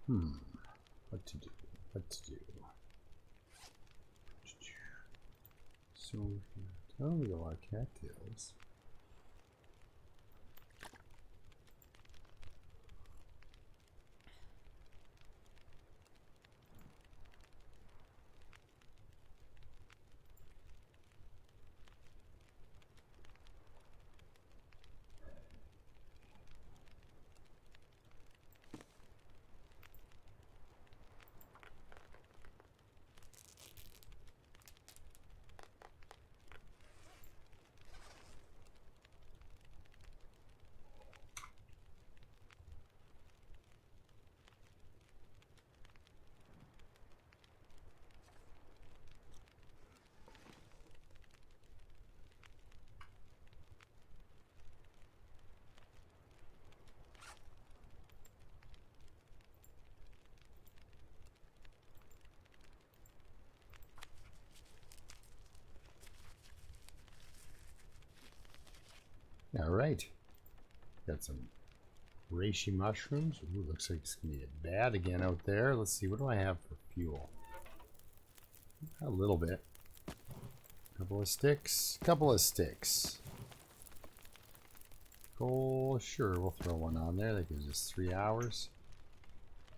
What to do? What to do? So, oh, we got a lot of cattails. All right, got some reishi mushrooms. Ooh, looks like it's gonna get bad again out there. Let's see, what do I have for fuel? A little bit. Couple of sticks. Couple of sticks. Coal, sure, we'll throw one on there. That gives us 3 hours.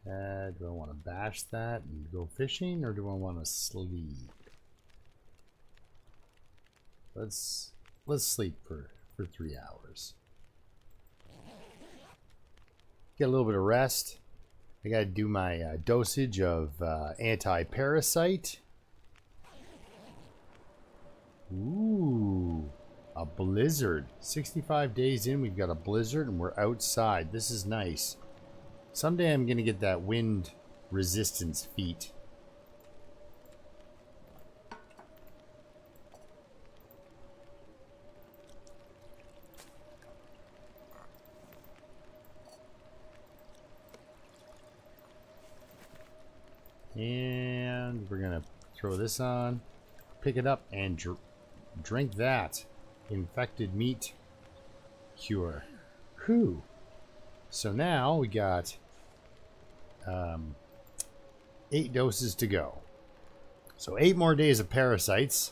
Do I want to bash that and go fishing, or do I want to sleep? Let's sleep for 3 hours. Get a little bit of rest. I got to do my dosage of anti-parasite. Ooh, a blizzard. 65 days in, we've got a blizzard, and we're outside. This is nice. Someday I'm going to get that wind resistance feat. And we're going to throw this on, pick it up, and drink that. Infected meat cure. Whew. So now we got 8 doses to go. So 8 more days of parasites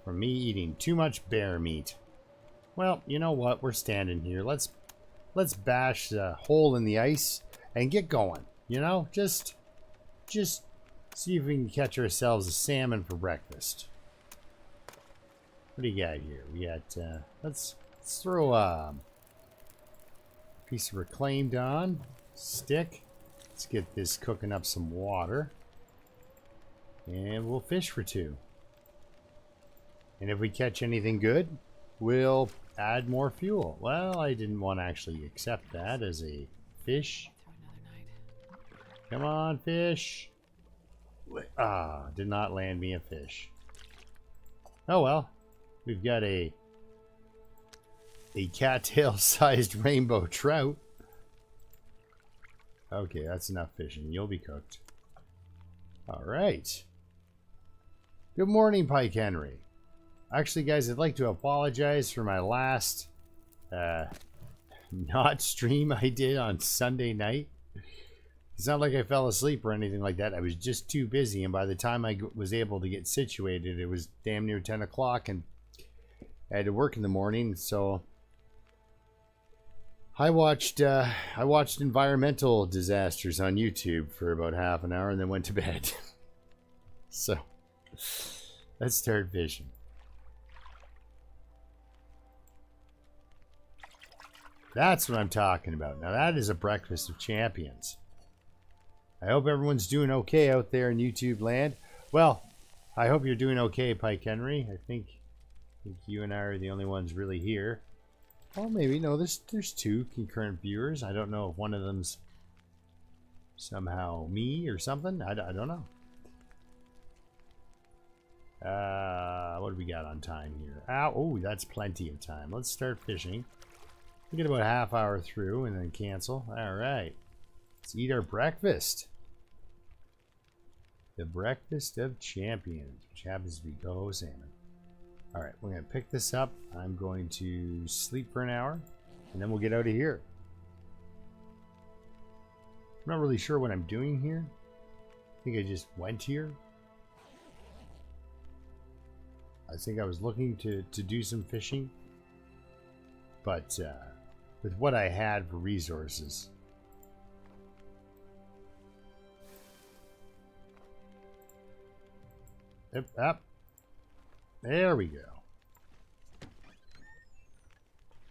from me eating too much bear meat. Well, you know what? We're standing here. Let's bash the hole in the ice and get going. You know, just see if we can catch ourselves a salmon for breakfast. What do you got here? We got let's throw a piece of reclaimed on stick. Let's get this cooking up some water, and we'll fish for 2. And if we catch anything good, we'll add more fuel. Well, I didn't want to actually accept that as a fish. Come on, fish. Ah, did not land me a fish. Oh well, we've got a cattail-sized rainbow trout. Okay, that's enough fishing. You'll be cooked. All right. Good morning, Pike Henry. Actually, guys, I'd like to apologize for my last not stream I did on Sunday night. It's not like I fell asleep or anything like that. I was just too busy, and by the time I was able to get situated, it was damn near 10 o'clock, and I had to work in the morning, so I watched environmental disasters on YouTube for about half an hour and then went to bed. So let's start fishing. That's what I'm talking about. Now that is a breakfast of champions. I hope everyone's doing okay out there in YouTube land. Well, I hope you're doing okay, Pike Henry. I think you and I are the only ones really here. Oh, maybe. No, there's 2 concurrent viewers. I don't know if one of them's somehow me or something. I don't know. What do we got on time here? Oh, that's plenty of time. Let's start fishing. We get about a half hour through and then cancel. All right. Let's eat our breakfast. The breakfast of champions, which happens to be coho salmon. All right, we're going to pick this up. I'm going to sleep for an hour, and then we'll get out of here. I'm not really sure what I'm doing here. I think I just went here. I think I was looking to do some fishing. But with what I had for resources. Up. There we go.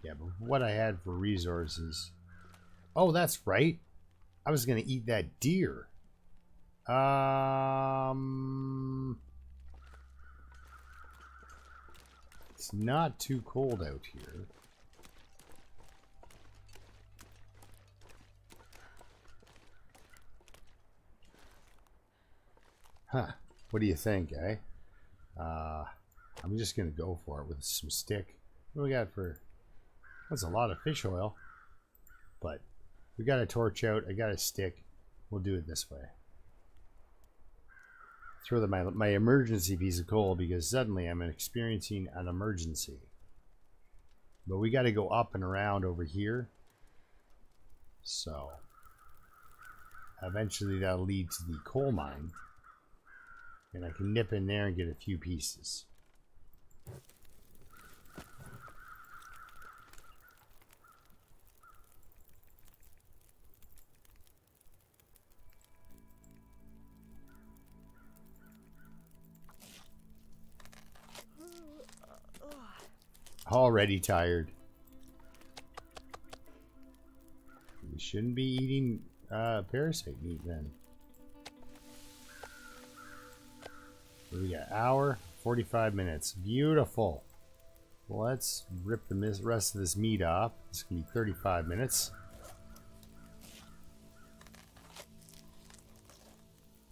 Yeah, but what I had for resources. Oh, that's right. I was going to eat that deer. It's not too cold out here. Huh. What do you think, eh? I'm just going to go for it with some stick. What do we got for... That's a lot of fish oil. But we got a torch out. I got a stick. We'll do it this way. Throw my emergency piece of coal because suddenly I'm experiencing an emergency. But we got to go up and around over here. So eventually that'll lead to the coal mine. And I can nip in there and get a few pieces. Already tired. We shouldn't be eating parasite meat then. We got hour, 45 minutes. Beautiful. Let's rip the rest of this meat off. It's gonna be 35 minutes.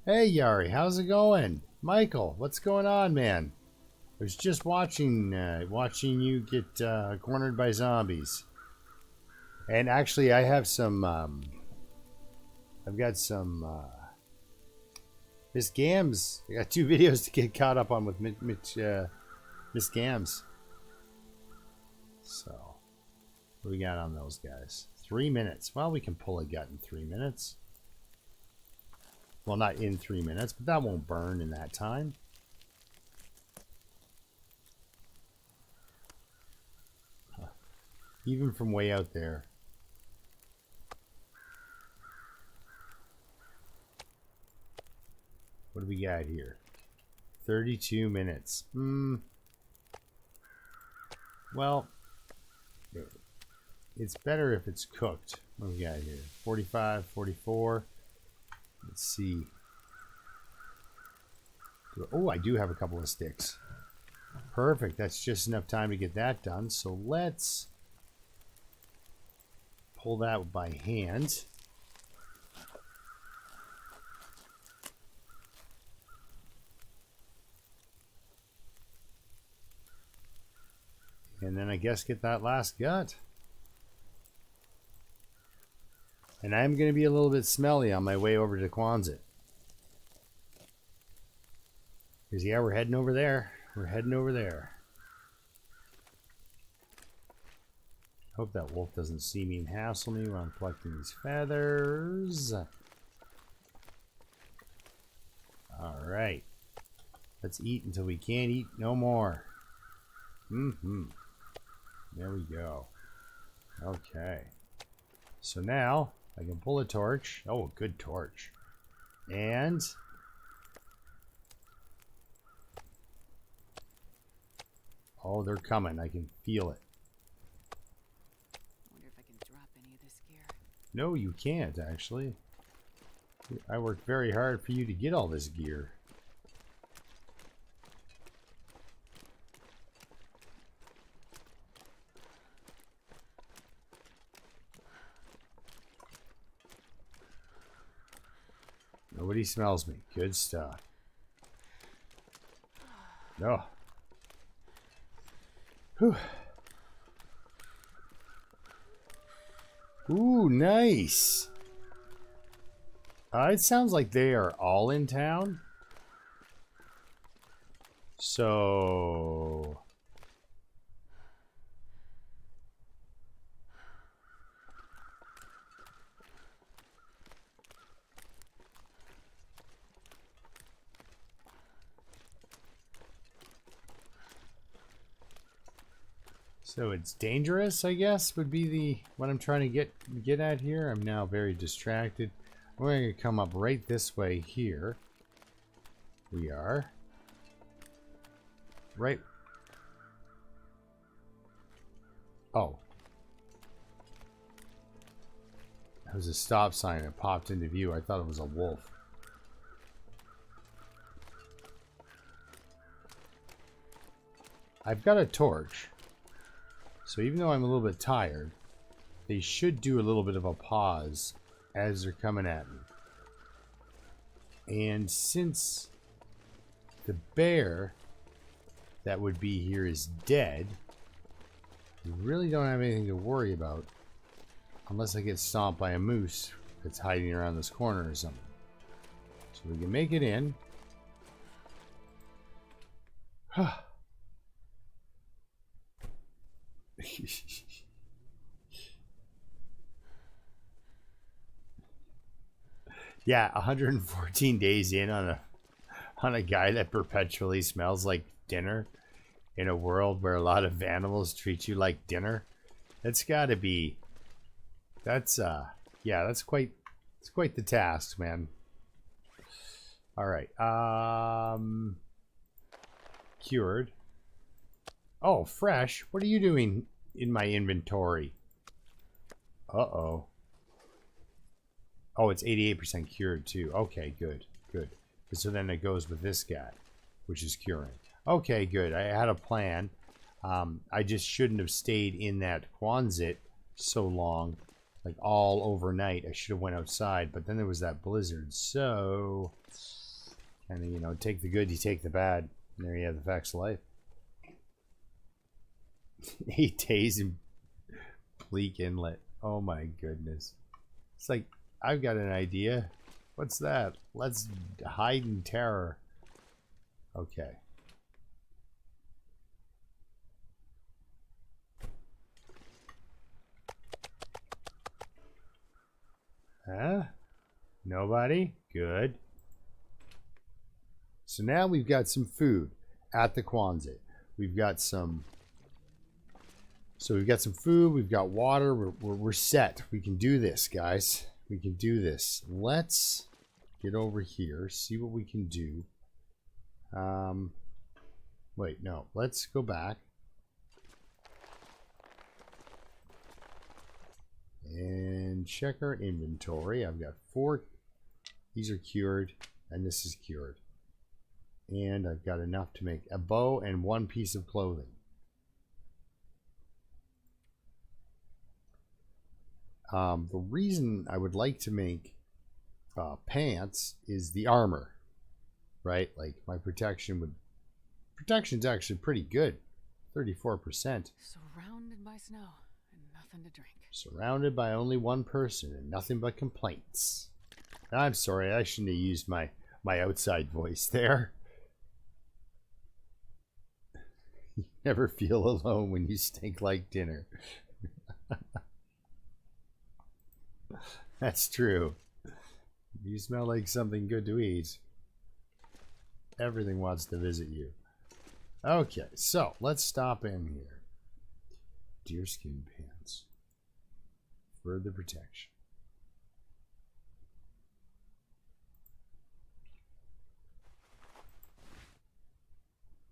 Hey Yari, how's it going? Michael, what's going on, man? I was just watching you get cornered by zombies. And actually, I have some. I've got some. Miss Gams. I got 2 videos to get caught up on with Miss Gams. So, what do we got on those guys? 3 minutes. Well, we can pull a gut in 3 minutes. Well, not in 3 minutes, but that won't burn in that time. Even from way out there. What do we got here? 32 minutes. Well, it's better if it's cooked. What do we got here? 45, 44. Let's see. Oh, I do have a couple of sticks. Perfect. That's just enough time to get that done. So let's pull that by hand. And then I guess get that last gut. And I'm going to be a little bit smelly on my way over to Quonset. Because yeah, we're heading over there. We're heading over there. Hope that wolf doesn't see me and hassle me while I'm collecting these feathers. Alright. Let's eat until we can't eat no more. There we go. Okay. So now I can pull a torch. Oh, a good torch. And oh, they're coming. I can feel it. I wonder if I can drop any of this gear. No, you can't, actually. I worked very hard for you to get all this gear. Nobody smells me. Good stuff. Oh. Whew. Ooh, nice. It sounds like they are all in town. So So it's dangerous, I guess, would be the what I'm trying to get at here. I'm now very distracted. We're going to come up right this way here. We are. Right. Oh. That was a stop sign that popped into view. I thought it was a wolf. I've got a torch. So even though I'm a little bit tired, they should do a little bit of a pause as they're coming at me. And since the bear that would be here is dead, we really don't have anything to worry about unless I get stomped by a moose that's hiding around this corner or something. So we can make it in. Yeah, 114 days in on a guy that perpetually smells like dinner in a world where a lot of animals treat you like dinner. That's got to be yeah, it's quite the task, man. All right. Cured. Oh, fresh. What are you doing in my inventory? Uh-oh. Oh, it's 88% cured too. Okay, good. Good. So then it goes with this guy, which is curing. Okay, good. I had a plan. I just shouldn't have stayed in that Quonset so long, like all overnight. I should have went outside, but then there was that blizzard. So, and you know, take the good, you take the bad. And there you have the facts of life. 8 days in Bleak Inlet. Oh my goodness. It's like, I've got an idea. What's that? Let's hide in terror. Okay. Huh? Nobody? Good. So now we've got some food at the Quonset. We've got some... So we've got some food. We've got water. We're set. We can do this, guys. We can do this. Let's get over here. See what we can do. Wait, no. Let's go back. And check our inventory. I've got 4. These are cured. And this is cured. And I've got enough to make a bow and 1 piece of clothing. The reason I would like to make pants is the armor, right? Like my protection's actually pretty good, 34%. Surrounded by snow and nothing to drink. Surrounded by only 1 person and nothing but complaints. I'm sorry, I shouldn't have used my outside voice there. You never feel alone when you stink like dinner. That's true. You smell like something good to eat. Everything wants to visit you. Okay, so let's stop in here. Deerskin pants. Further protection.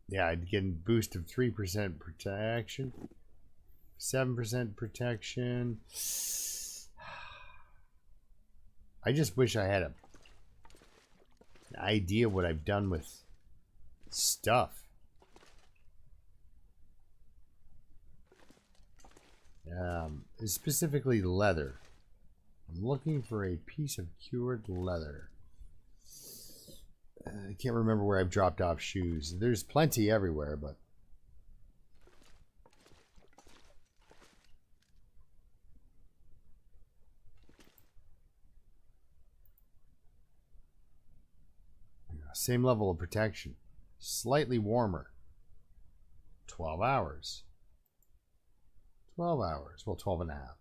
Yeah, I'd get a boost of 3% protection. 7% protection. I just wish I had an idea what I've done with stuff. Specifically leather. I'm looking for a piece of cured leather. I can't remember where I've dropped off shoes. There's plenty everywhere, but... Same level of protection. Slightly warmer. 12 hours. 12 hours. Well, 12 and a half.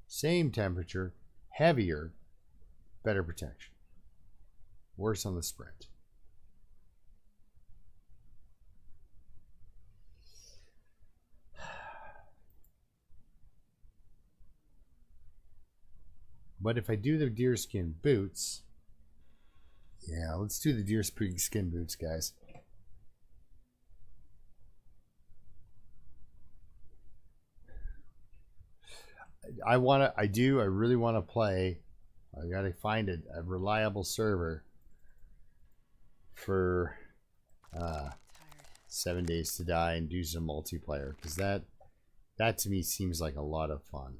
Same temperature. Heavier. Better protection. Worse on the sprint. But if I do the deerskin boots... Yeah, let's do the deerskin boots, guys. I really want to play. I gotta find a reliable server for 7 Days to Die and do some multiplayer, because that to me seems like a lot of fun.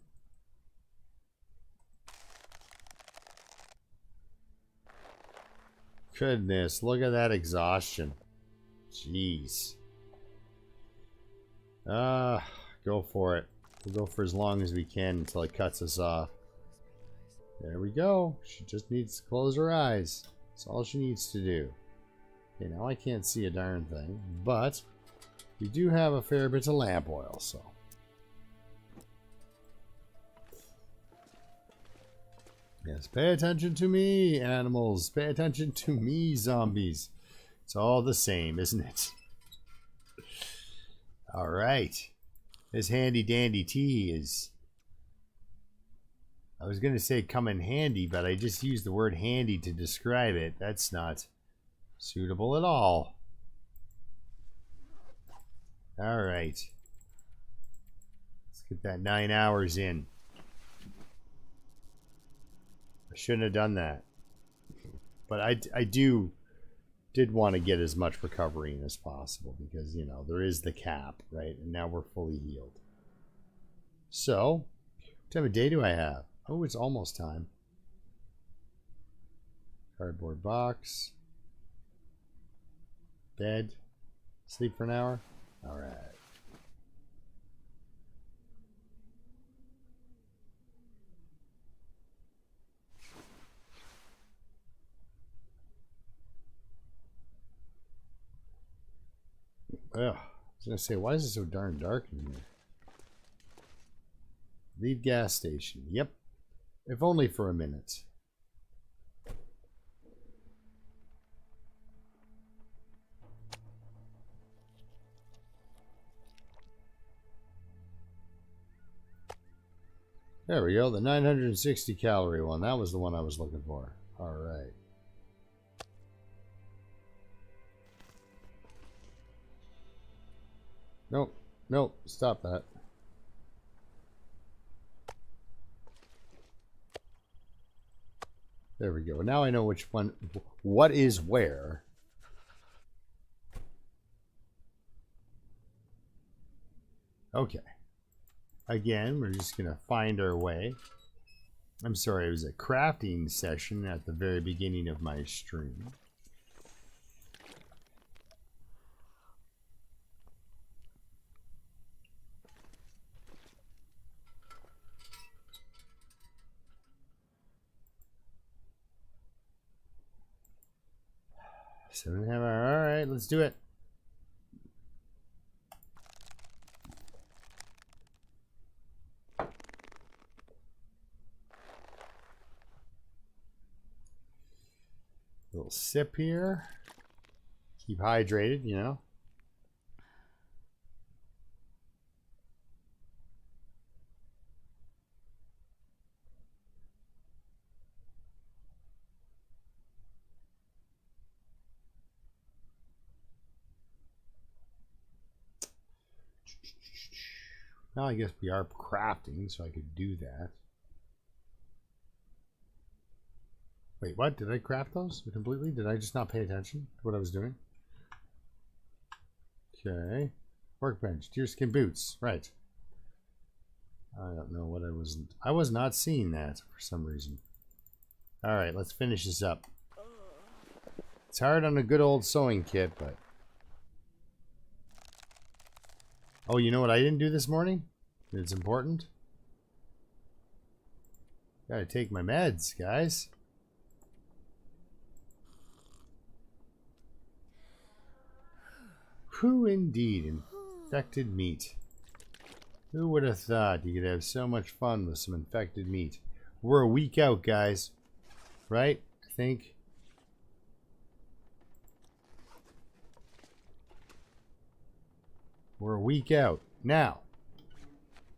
Goodness, look at that exhaustion. Jeez. Go for it. We'll go for as long as we can until it cuts us off. There we go. She just needs to close her eyes. That's all she needs to do. Okay, now I can't see a darn thing, but we do have a fair bit of lamp oil, so. Yes, pay attention to me, animals. Pay attention to me, zombies. It's all the same, isn't it? All right. This handy dandy tea is... I was going to say come in handy, but I just used the word handy to describe it. That's not suitable at all. All right. Let's get that 9 hours in. I shouldn't have done that. But I did want to get as much recovering as possible because, you know, there is the cap, right? And now we're fully healed. So, what time of day do I have? Oh, it's almost time. Cardboard box. Bed. Sleep for an hour. All right. Ugh. I was going to say, why is it so darn dark in here? Leave gas station. Yep. If only for a minute. There we go. The 960 calorie one. That was the one I was looking for. All right. Nope. Nope. Stop that. There we go. Now I know which one, what is where. Okay. Again, we're just going to find our way. I'm sorry, it was a crafting session at the very beginning of my stream. All right, let's do it. Little sip here. Keep hydrated, you know. Now I guess we are crafting, so I could do that. Wait, what? Did I craft those completely? Did I just not pay attention to what I was doing? Okay. Workbench, deerskin boots. Right. I don't know what I was not seeing that for some reason. Alright, let's finish this up. It's hard on a good old sewing kit, but... Oh, you know what I didn't do this morning? It's important. Gotta take my meds, guys. Whew, indeed. Infected meat. Who would have thought you could have so much fun with some infected meat? We're a week out, guys. Right? I think. We're a week out. Now,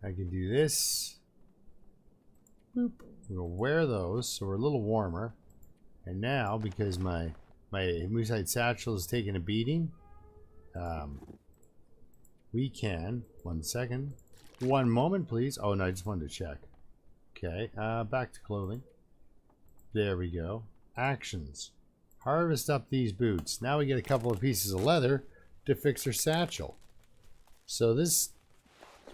I can do this. Boop. We'll wear those so we're a little warmer. And now, because my Moosehide satchel is taking a beating, we can, 1 second, 1 moment please. Oh no, I just wanted to check. Okay, back to clothing. There we go. Actions. Harvest up these boots. Now we get a couple of pieces of leather to fix our satchel. So this,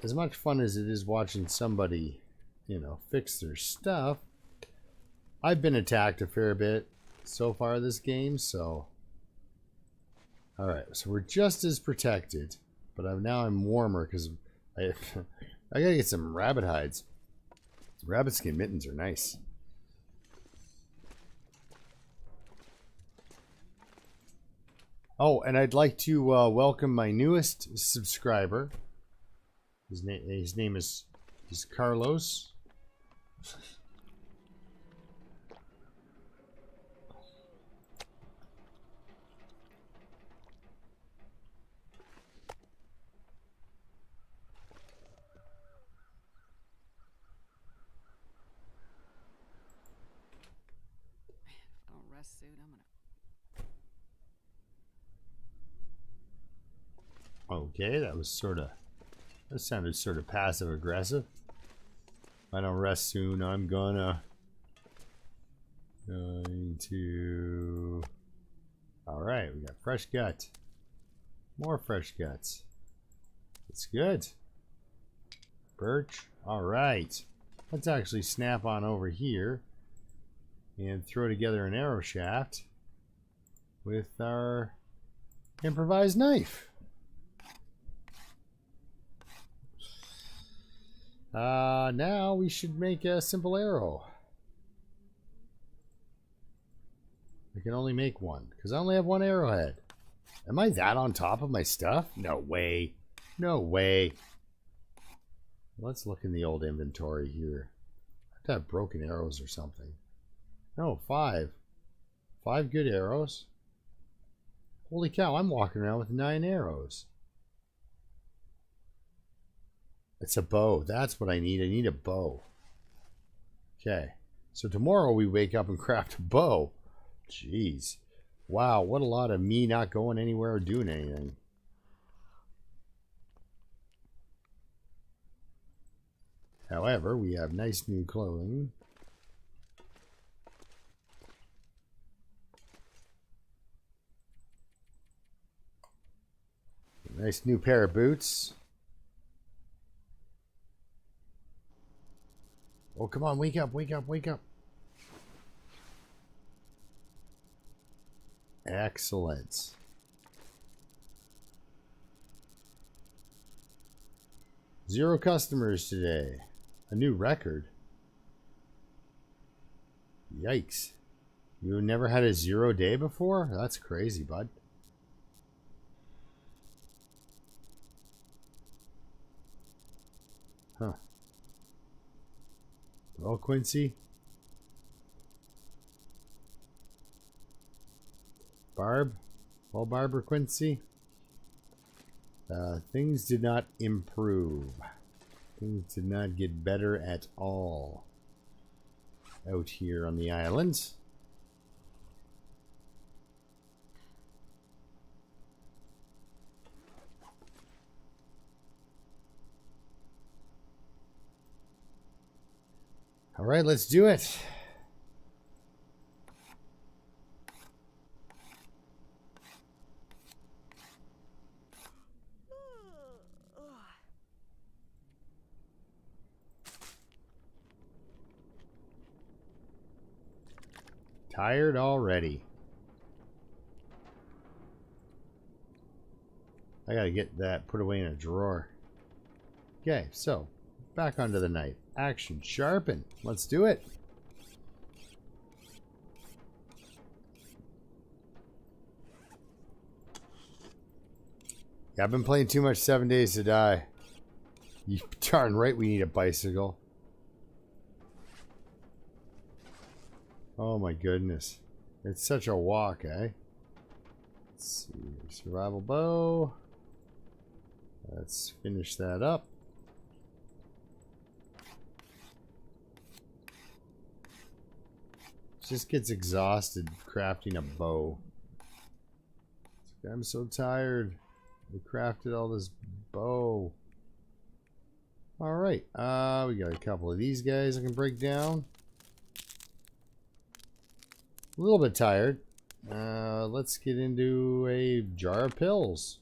as much fun as it is watching somebody, you know, fix their stuff, I've been attacked a fair bit so far this game, so... Alright, so we're just as protected, but now I'm warmer because I gotta get some rabbit hides. Rabbit skin mittens are nice. Oh, and I'd like to welcome my newest subscriber. His name is Carlos. Suit, I'm gonna... Okay, that sounded sort of passive aggressive. If I don't rest soon, I'm going to... Alright, we got fresh gut. More fresh guts. It's good. Birch. Alright. Let's actually snap on over here and throw together an arrow shaft with our improvised knife. Now we should make a simple arrow. I can only make one because I only have one arrowhead. Am I that on top of my stuff? No way. No way. Let's look in the old inventory here. I have to have broken arrows or something. No, 5. 5 good arrows. Holy cow, I'm walking around with 9 arrows. It's a bow. That's what I need. I need a bow. Okay. So tomorrow we wake up and craft a bow. Jeez. Wow, what a lot of me not going anywhere or doing anything. However, we have nice new clothing. Nice new pair of boots. Oh, come on, wake up, wake up, wake up. Excellent. Zero customers today. A new record. Yikes. You never had a 0 day before? That's crazy, bud. Huh. Well, Quincy. Barb? Well, Barbara Quincy. Things did not improve. Things did not get better at all out here on the island. All right, let's do it. Tired already. I gotta get that put away in a drawer. Okay, so back onto the knife. Action, sharpen. Let's do it. Yeah, I've been playing too much 7 Days to Die. You darn right we need a bicycle. Oh my goodness. It's such a walk, eh? Let's see. Survival bow. Let's finish that up. Just gets exhausted crafting a bow. I'm so tired. We crafted all this bow. Alright, we got a couple of these guys I can break down. A little bit tired. Let's get into a jar of pills.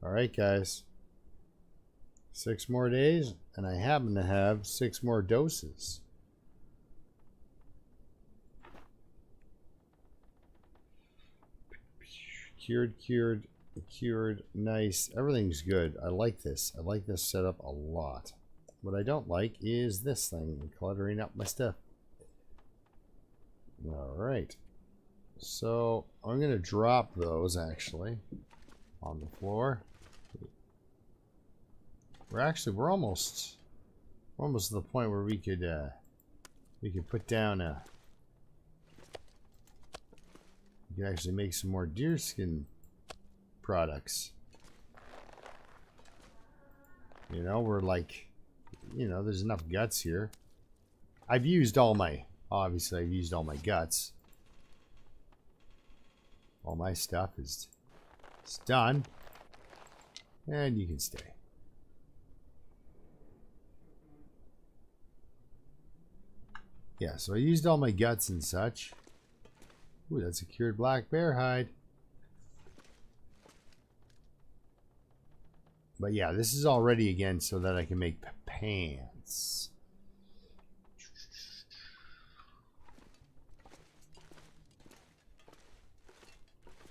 Alright, guys. 6 more days, and I happen to have 6 more doses. Cured. Nice. Everything's good. I like this. I like this setup a lot. What I don't like is this thing cluttering up my stuff. Alright. So, I'm going to drop those, actually, on the floor. We're almost to the point where we could put down a... You can actually make some more deerskin products. You know, we're like, you know, there's enough guts here. I've used all my, obviously I've used all my guts. All my stuff is done. And you can stay. Yeah, so I used all my guts and such. Ooh, that's a cured black bear hide. But yeah, this is all ready again so that I can make pants.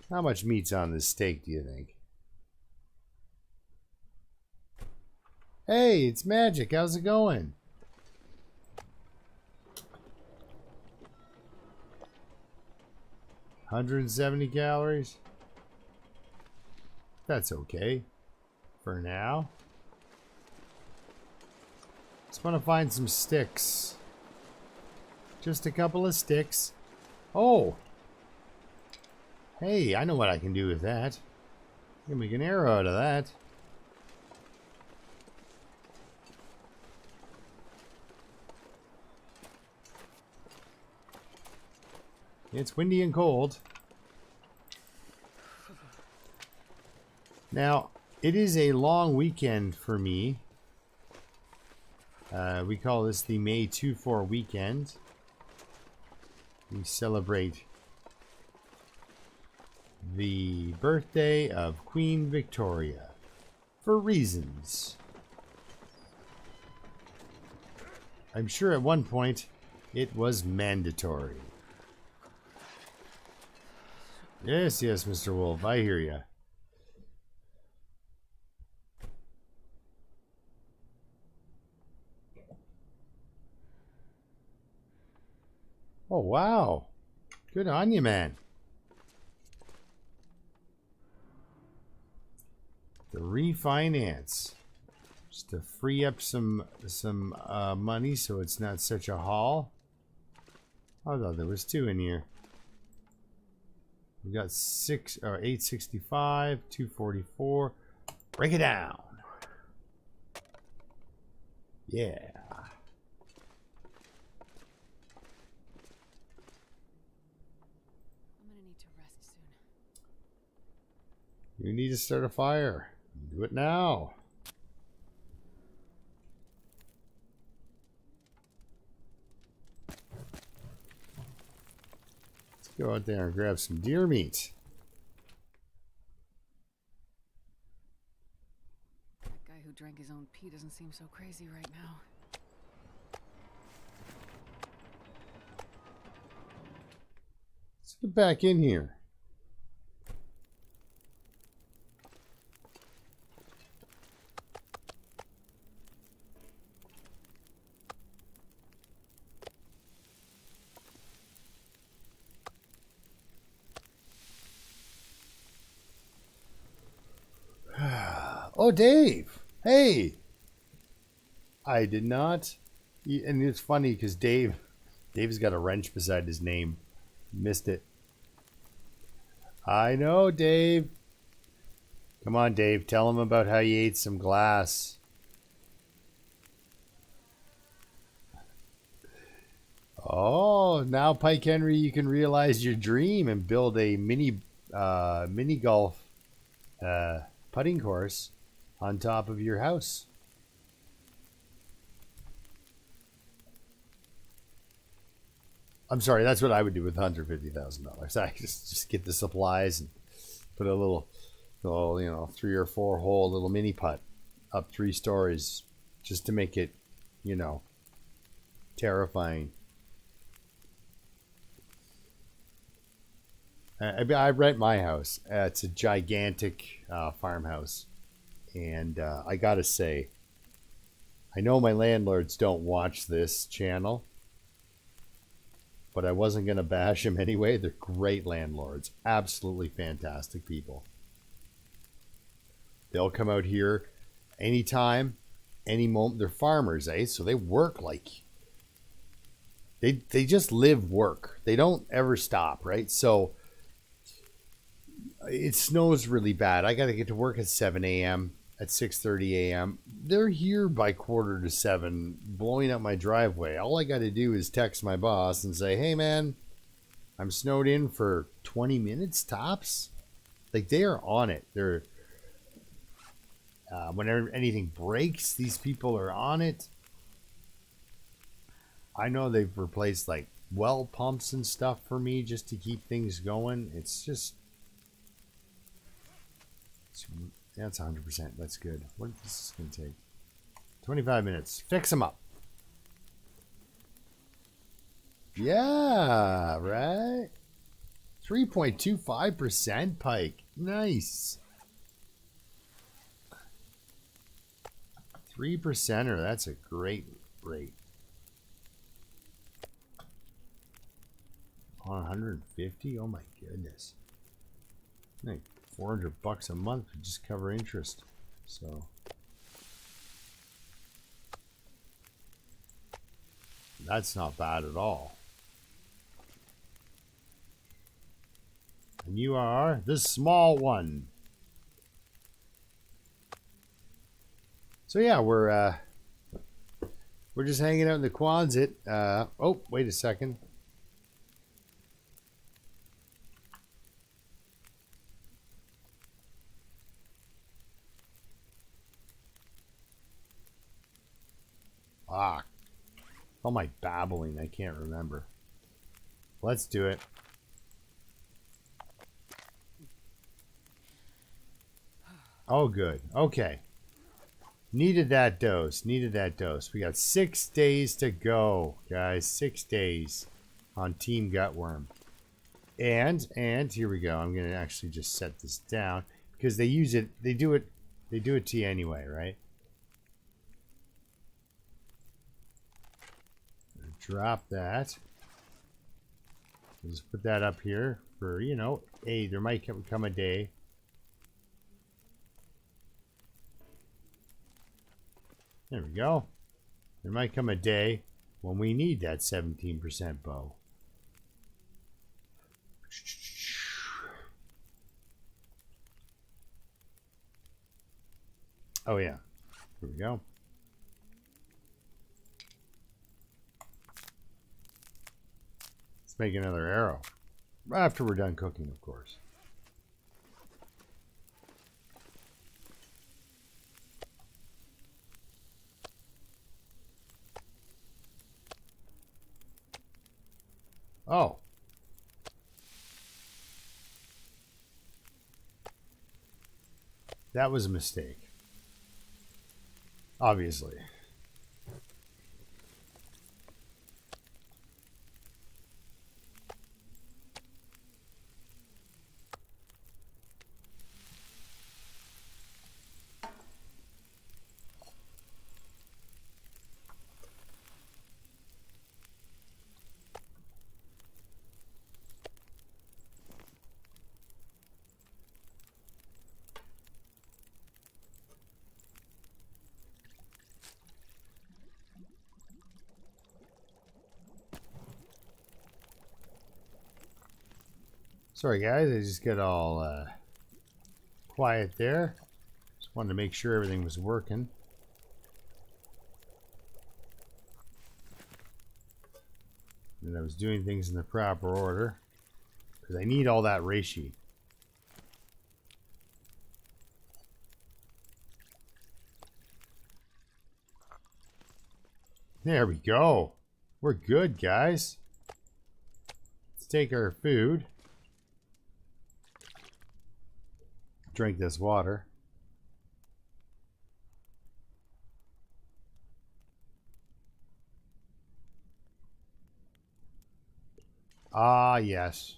How much meat's on this steak, do you think? Hey, it's Magic. How's it going? $170 calories. That's okay for now. Just want to find some sticks. Just a couple of sticks. Oh! Hey, I know what I can do with that. I can make an arrow out of that. It's windy and cold. Now, it is a long weekend for me. We call this the May 2-4 weekend. We celebrate the birthday of Queen Victoria for reasons. I'm sure at one point it was mandatory. Yes, yes, Mr. Wolf, I hear ya. Oh, wow. Good on you, man. The refinance. Just to free up some money so it's not such a haul. Although there was 2 in here. We got 865, 244. Break it down. Yeah. I'm gonna need to rest soon. You need to start a fire. Do it now. Let's go out there and grab some deer meat. That guy who drank his own pee doesn't seem so crazy right now. Let's get back in here. Oh, Dave. Hey. I did not. And it's funny because Dave's got a wrench beside his name. Missed it. I know, Dave. Come on, Dave. Tell him about how you ate some glass. Oh, now Pike Henry, you can realize your dream and build a mini golf putting course on top of your house. I'm sorry, that's what I would do with $150,000. I just get the supplies and put a little, you know, 3 or 4 hole little mini putt up 3 stories just to make it, you know, terrifying. I rent my house. It's a gigantic farmhouse. And I gotta say, I know my landlords don't watch this channel, but I wasn't going to bash them anyway. They're great landlords. Absolutely fantastic people. They'll come out here anytime, any moment. They're farmers, eh? So they work like... They just live work. They don't ever stop, right? So it snows really bad. I got to get to work at 7 a.m., at 6:30 a.m. They're here by 6:45, blowing up my driveway. All I got to do is text my boss and say, hey, man, I'm snowed in for 20 minutes tops. Like, they are on it. They're whenever anything breaks, these people are on it. I know they've replaced, like, well pumps and stuff for me just to keep things going. It's just... That's 100%. That's good. What is this going to take? 25 minutes. Fix them up. Yeah, right? 3.25% Pike. Nice. 3%er. That's a great rate. On 150? Oh my goodness. Like $400 a month to just cover interest. So that's not bad at all. And you are the small one. So yeah, we're just hanging out in the Quonset. Oh, wait a second. Ah, all my babbling, I can't remember. Let's do it. Oh, good. Okay. Needed that dose. Needed that dose. We got 6 days to go, guys. 6 days on Team Gutworm. And here we go. I'm going to actually just set this down because they use it. They do it to you anyway, right? Drop that. Just put that up here for, you know, hey, there might come a day. There we go. There might come a day when we need that 17% bow. Oh yeah. Here we go. Make another arrow after we're done cooking, of course. Oh, that was a mistake, obviously. Sorry guys, I just got all quiet there. Just wanted to make sure everything was working. and I was doing things in the proper order. Because I need all that reishi. There we go. We're good, guys. Let's take our food. Drink this water. Ah, yes.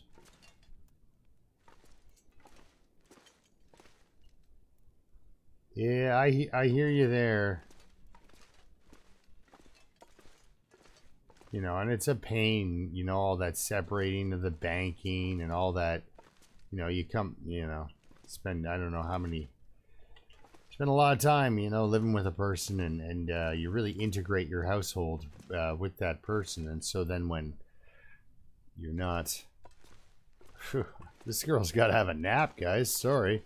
Yeah, I hear you there. You know, and it's a pain, you know, all that separating of the banking and all that. You know, you come, you know, spend, I don't know how many, spend a lot of time, you know, living with a person, and you really integrate your household with that person. And so then when you're not, whew, this girl's got to have a nap, guys. Sorry.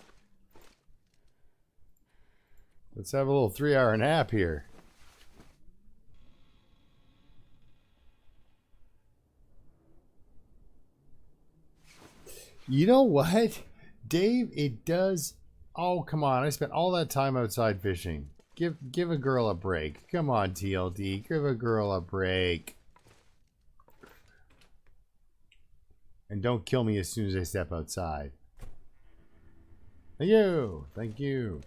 Let's have a little 3-hour nap here. You know what, Dave? It does. Oh, come on! I spent all that time outside fishing. Give a girl a break. Come on, TLD. Give a girl a break. And don't kill me as soon as I step outside. Thank you. Thank you.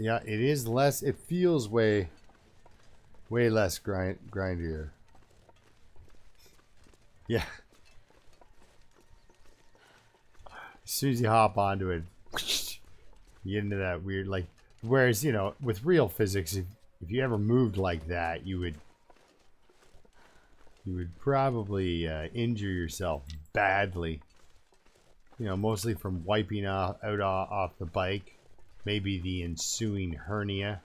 Yeah, it is less. It feels way less grindier. Yeah. As soon as you hop onto it, you get into that weird, like, whereas, you know, with real physics, if you ever moved like that, you would probably injure yourself badly. You know, mostly from wiping off the bike. Maybe the ensuing hernia.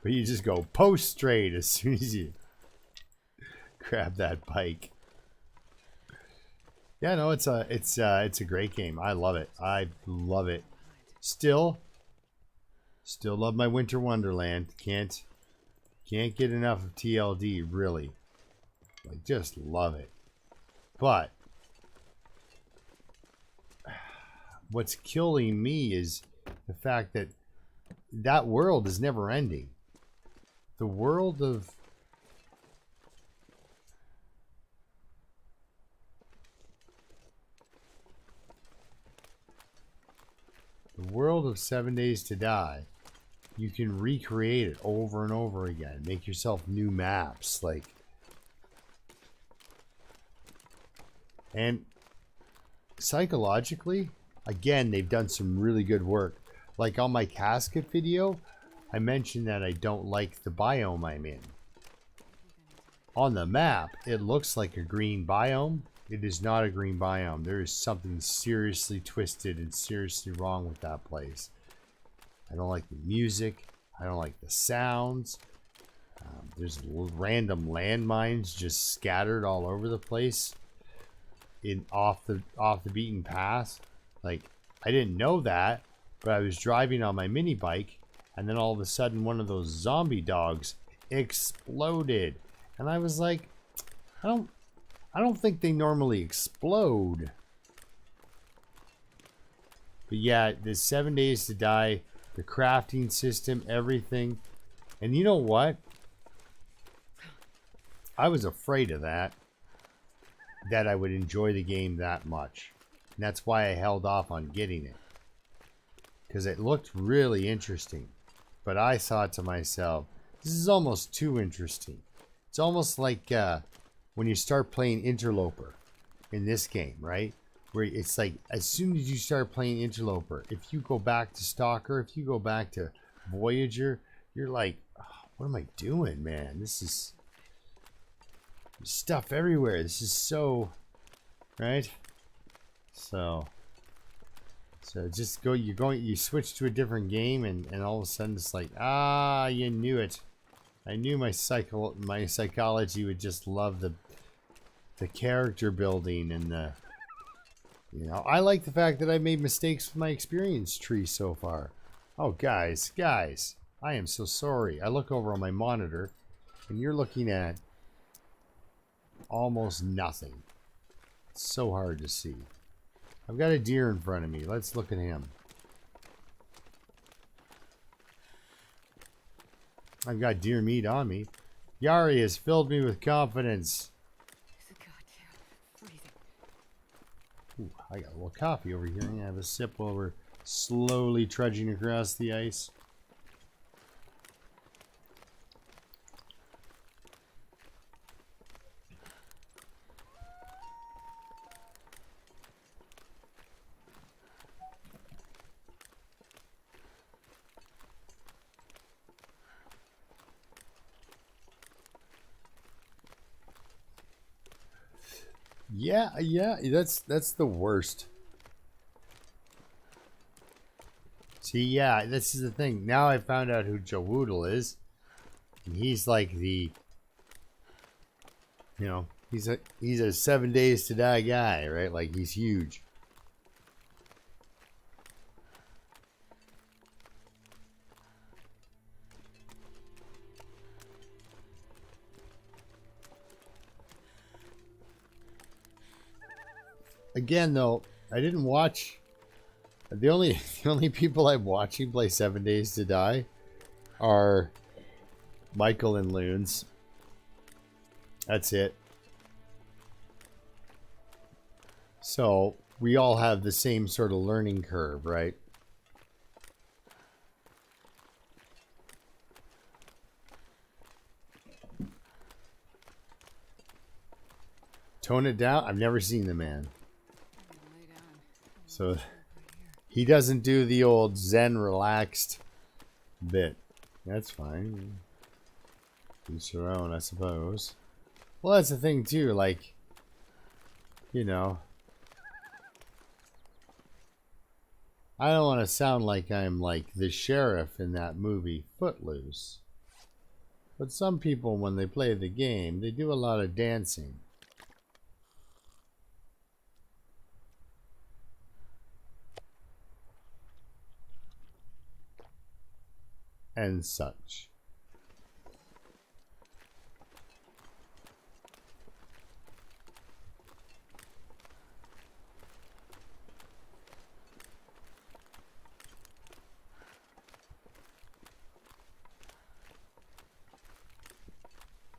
But you just go post straight as soon as you grab that bike. Yeah, no, it's a great game. I love it. I love it. Still love my Winter Wonderland. Can't get enough of TLD, really. Like, just love it. But what's killing me is the fact that that world is never ending. The world of the world of 7 Days to Die, you can recreate it over and over again. Make yourself new maps, like, and psychologically, again, they've done some really good work. Like on my casket video, I mentioned that I don't like the biome I'm in. On the map, it looks like a green biome. It is not a green biome. There is something seriously twisted and seriously wrong with that place. I don't like the music. I don't like the sounds. There's random landmines just scattered all over the place, off the beaten path. Like, I didn't know that, but I was driving on my mini bike, and then all of a sudden one of those zombie dogs exploded, and I was like, I don't think they normally explode. But yeah, the 7 Days to Die, the crafting system, everything. And you know what? I was afraid of that I would enjoy the game that much. And that's why I held off on getting it. Because it looked really interesting. But I thought to myself, this is almost too interesting. It's almost like when you start playing Interloper in this game, right? Where it's like, as soon as you start playing Interloper, if you go back to Stalker, if you go back to Voyager, you're like, oh, what am I doing, man? This is stuff everywhere. This is so, right? So, So just go, you switch to a different game and all of a sudden it's like, ah, you knew it. I knew my psychology would just love the character building and the, you know, I like the fact that I made mistakes with my experience tree so far. Oh, guys, I am so sorry. I look over on my monitor and you're looking at almost nothing. It's so hard to see. I've got a deer in front of me. Let's look at him. I've got deer meat on me. Yari has filled me with confidence. Freezing. Ooh, I got a little coffee over here. I'm gonna have a sip while we're slowly trudging across the ice. Yeah, that's the worst. See, yeah, this is the thing. Now I found out who Joe Woodle is. And he's like the, you know, he's a 7 days to die guy, right? Like he's huge. Again, though, I didn't watch. The only people I'm watching play 7 Days to Die are Michael and Loons. That's it. So we all have the same sort of learning curve, right? Tone it down. I've never seen the man. So he doesn't do the old Zen relaxed bit. That's fine. Each your own, I suppose. Well, that's the thing too, like, you know, I don't want to sound like I'm like the sheriff in that movie Footloose. But some people, when they play the game, they do a lot of dancing. And such.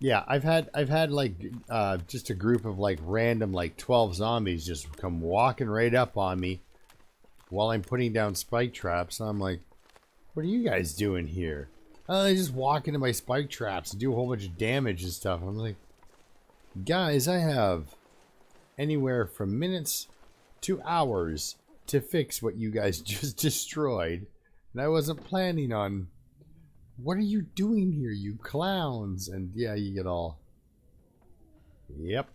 Yeah, I've had like just a group of like random like 12 zombies just come walking right up on me while I'm putting down spike traps. And I'm like, what are you guys doing here? They just walk into my spike traps and do a whole bunch of damage and stuff. I'm like, guys, I have anywhere from minutes to hours to fix what you guys just destroyed. And I wasn't planning on... What are you doing here, you clowns? And yeah, you get all... Yep.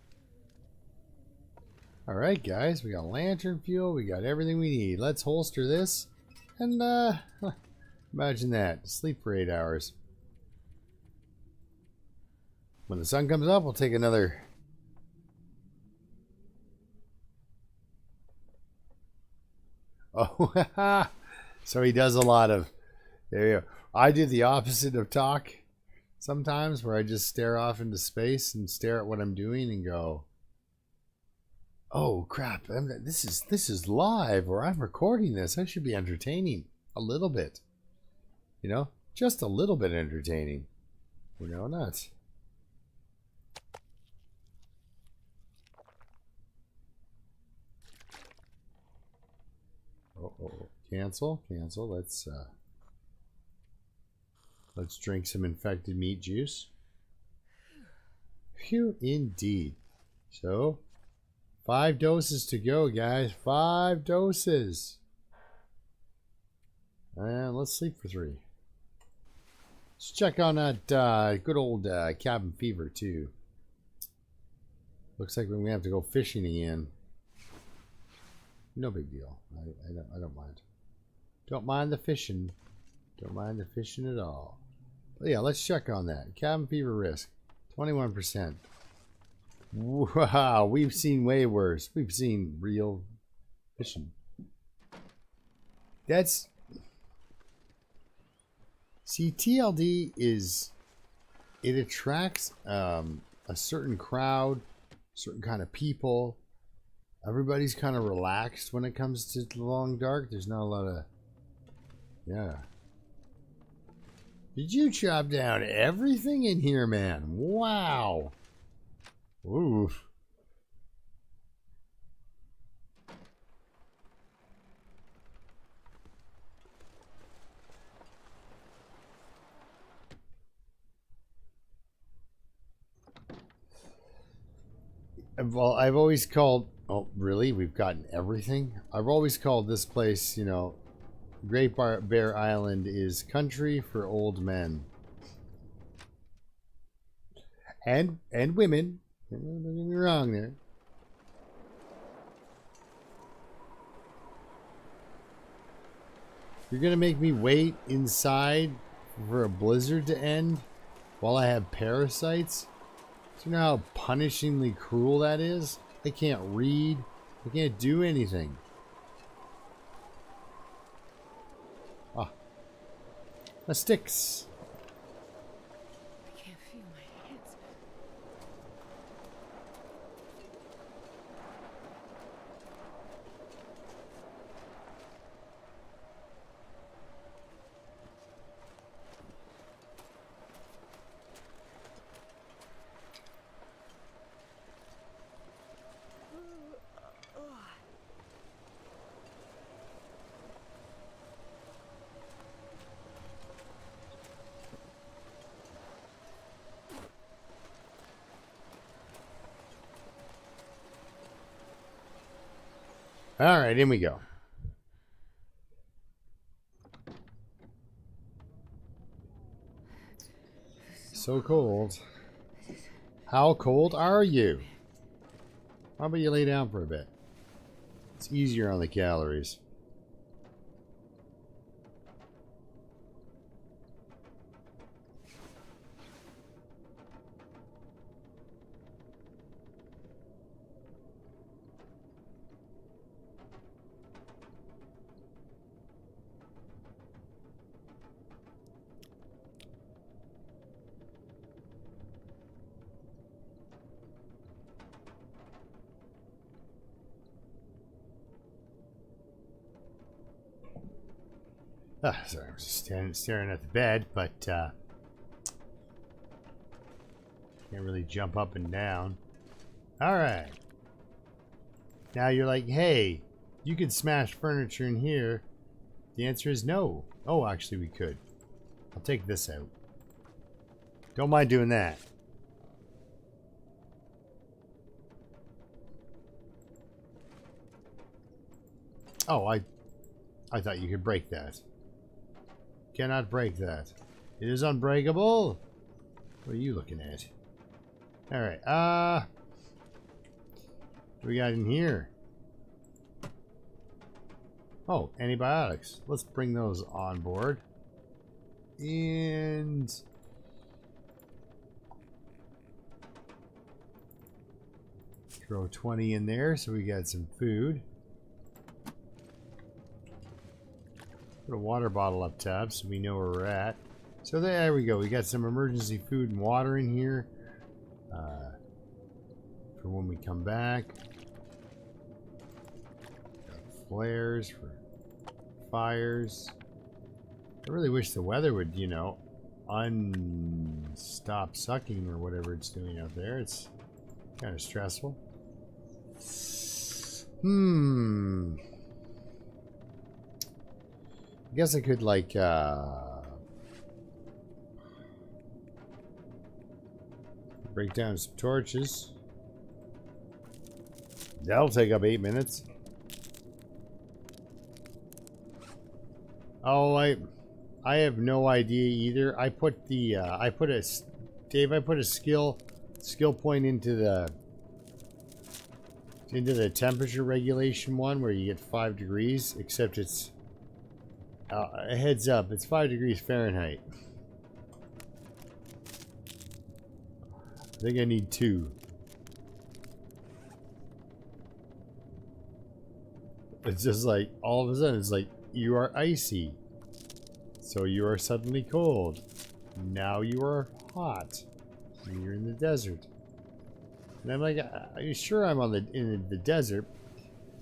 Alright, guys. We got lantern fuel. We got everything we need. Let's holster this. And, imagine that. Sleep for 8 hours. When the sun comes up, we'll take another... Oh, so he does a lot of... There you go. I do the opposite of talk sometimes, where I just stare off into space and stare at what I'm doing and go, oh crap, this is live, or I'm recording this. I should be entertaining a little bit. You know? Just a little bit entertaining. You know, not... Oh, cancel. Let's drink some infected meat juice. Phew, indeed. So, 5 doses to go, guys. 5 doses. And let's sleep for 3. Let's check on that good old cabin fever, too. Looks like we're going to have to go fishing again. No big deal. I don't mind. Don't mind the fishing. Don't mind the fishing at all. But yeah, let's check on that. Cabin fever risk, 21%. Wow, we've seen way worse. We've seen real fishing. That's... See, TLD is... It attracts a certain crowd, certain kind of people. Everybody's kind of relaxed when it comes to the long dark. There's not a lot of... Yeah. Did you chop down everything in here, man? Wow. Oof. Well, I've always called... Oh, really? We've gotten everything? I've always called this place, you know, Great Bear Island is country for old men. And women. Don't get me wrong there. You're going to make me wait inside for a blizzard to end while I have parasites? Do you know how punishingly cruel that is? I can't read. I can't do anything. Ah. The sticks. I can't feel my hands. All right, in we go. So cold. How cold are you? How about you lay down for a bit? It's easier on the calories. Sorry, I was just staring at the bed, but can't really jump up and down. All right. Now you're like, hey, you could smash furniture in here. The answer is no. Oh, actually, we could. I'll take this out. Don't mind doing that. Oh, I thought you could break that. Cannot break that. It is unbreakable. What are you looking at? All right. What we got in here? Oh, antibiotics. Let's bring those on board. And throw 20 in there so we got some food. Put a water bottle up top so we know where we're at. So there we go. We got some emergency food and water in here for when we come back. Got flares for fires. I really wish the weather would, you know, unstop sucking or whatever it's doing out there. It's kind of stressful. I guess I could, like, break down some torches. That'll take up 8 minutes. Oh, I have no idea either. I put the, I put a skill point into the into the temperature regulation one where you get 5 degrees, except it's a heads up, it's 5 degrees Fahrenheit. I think I need 2. It's just like all of a sudden it's like you are icy, so you are suddenly cold. Now you are hot. And you're in the desert. And I'm like, are you sure I'm in the desert?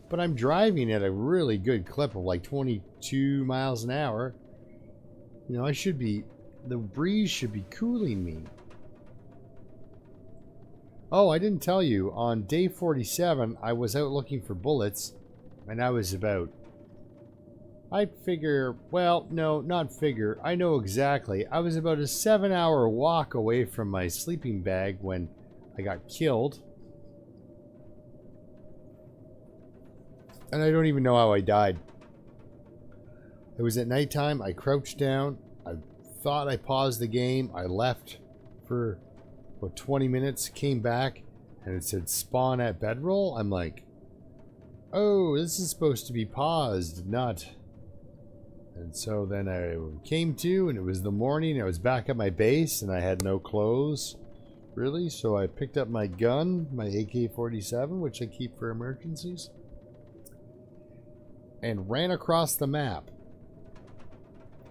But I'm driving at a really good clip of like 22 miles an hour. You know, the breeze should be cooling me. Oh, I didn't tell you. On day 47, I was out looking for bullets. And I was about... I'd figure... Well, no, not figure. I know exactly. I was about a 7-hour walk away from my sleeping bag when I got killed. And I don't even know how I died. It was at nighttime. I crouched down. I thought I paused the game. I left for about 20 minutes. Came back. And it said spawn at bedroll. I'm like, oh, this is supposed to be paused, not... And so then I came to, and it was the morning. I was back at my base, and I had no clothes, really. So I picked up my gun, my AK-47, which I keep for emergencies, and ran across the map.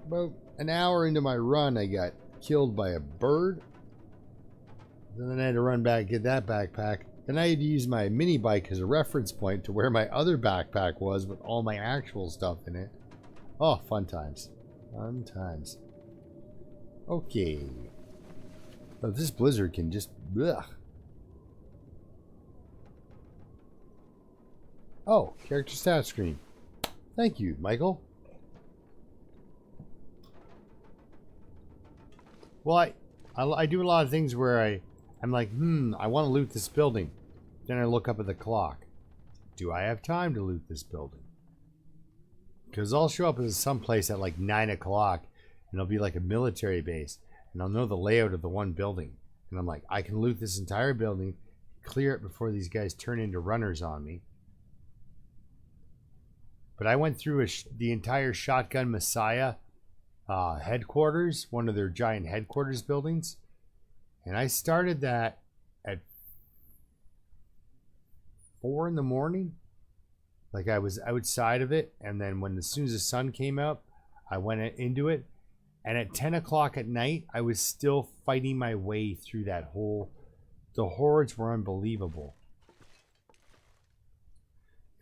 About an hour into my run, I got killed by a bird. Then I had to run back, get that backpack. Then I had to use my mini bike as a reference point to where my other backpack was with all my actual stuff in it. Oh, fun times. Fun times. Okay. Oh, this blizzard can just... Ugh. Oh, character stat screen. Thank you, Michael. Well, I do a lot of things where I'm like, I want to loot this building. Then I look up at the clock. Do I have time to loot this building? Because I'll show up at some place at like 9 o'clock, and it'll be like a military base, and I'll know the layout of the one building. And I'm like, I can loot this entire building, clear it before these guys turn into runners on me. But I went through the entire Shotgun Messiah headquarters, one of their giant headquarters buildings, and I started that at 4 in the morning. Like I was outside of it, and then as soon as the sun came up, I went into it, and at 10 o'clock at night, I was still fighting my way through that whole... The hordes were unbelievable.